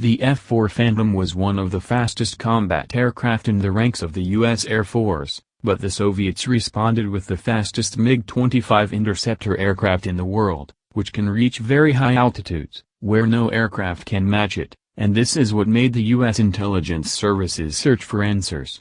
The F-4 Phantom was one of the fastest combat aircraft in the ranks of the U.S. Air Force, but the Soviets responded with the fastest MiG-25 interceptor aircraft in the world, which can reach very high altitudes, where no aircraft can match it, and this is what made the U.S. intelligence services search for answers.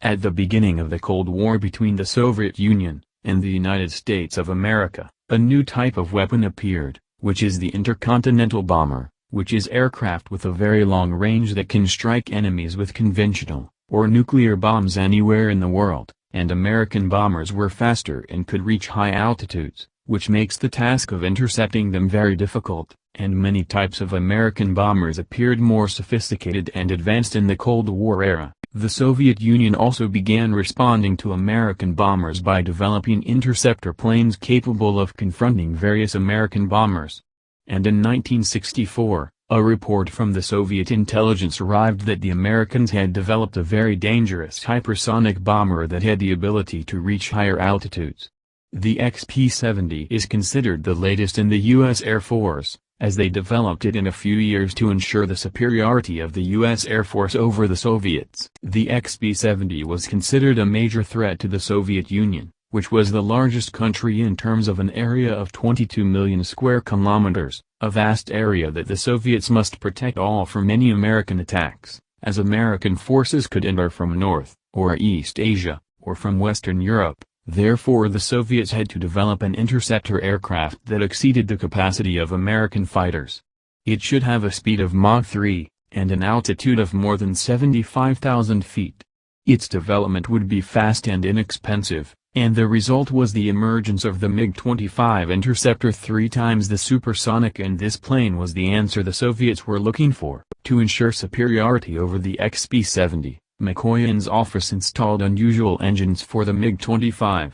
At the beginning of the Cold War between the Soviet Union and the United States of America, a new type of weapon appeared, which is the intercontinental bomber, which is aircraft with a very long range that can strike enemies with conventional or nuclear bombs anywhere in the world, and American bombers were faster and could reach high altitudes, which makes the task of intercepting them very difficult, and many types of American bombers appeared more sophisticated and advanced in the Cold War era. The Soviet Union also began responding to American bombers by developing interceptor planes capable of confronting various American bombers. And in 1964, a report from the Soviet intelligence arrived that the Americans had developed a very dangerous hypersonic bomber that had the ability to reach higher altitudes. The XP-70 is considered the latest in the U.S. Air Force, as they developed it in a few years to ensure the superiority of the U.S. Air Force over the Soviets. The XP-70 was considered a major threat to the Soviet Union, which was the largest country in terms of an area of 22 million square kilometers, a vast area that the Soviets must protect all from any American attacks, as American forces could enter from North or East Asia, or from Western Europe. Therefore the Soviets had to develop an interceptor aircraft that exceeded the capacity of American fighters. It should have a speed of Mach 3, and an altitude of more than 75,000 feet. Its development would be fast and inexpensive, and the result was the emergence of the MiG-25 interceptor, 3 times the supersonic, and this plane was the answer the Soviets were looking for. To ensure superiority over the XP-70, Mikoyan's office installed unusual engines for the MiG-25.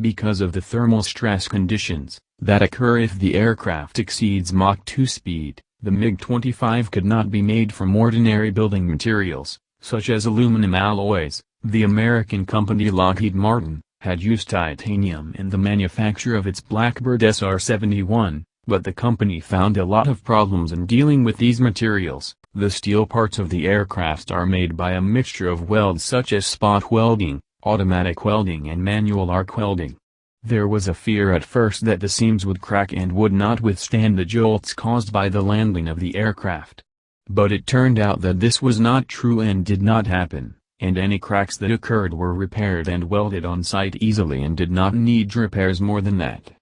Because of the thermal stress conditions that occur if the aircraft exceeds Mach 2 speed, the MiG-25 could not be made from ordinary building materials, such as aluminum alloys. The American company Lockheed Martin had used titanium in the manufacture of its Blackbird SR-71, but the company found a lot of problems in dealing with these materials. The steel parts of the aircraft are made by a mixture of welds such as spot welding, automatic welding and manual arc welding. There was a fear at first that the seams would crack and would not withstand the jolts caused by the landing of the aircraft. But it turned out that this was not true and did not happen, and any cracks that occurred were repaired and welded on site easily and did not need repairs more than that.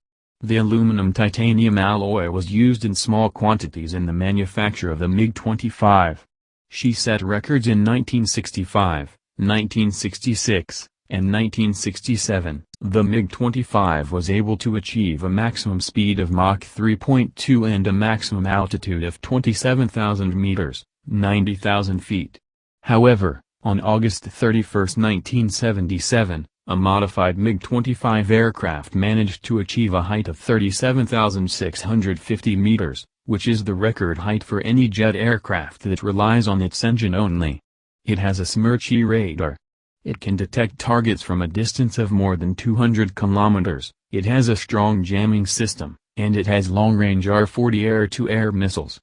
The aluminum-titanium alloy was used in small quantities in the manufacture of the MiG-25. She set records in 1965, 1966, and 1967. The MiG-25 was able to achieve a maximum speed of Mach 3.2 and a maximum altitude of 27,000 meters, 90,000 feet. However, on August 31, 1977, a modified MiG-25 aircraft managed to achieve a height of 37,650 meters, which is the record height for any jet aircraft that relies on its engine only. It has a Smerchi radar. It can detect targets from a distance of more than 200 kilometers, it has a strong jamming system, and it has long-range R-40 air-to-air missiles.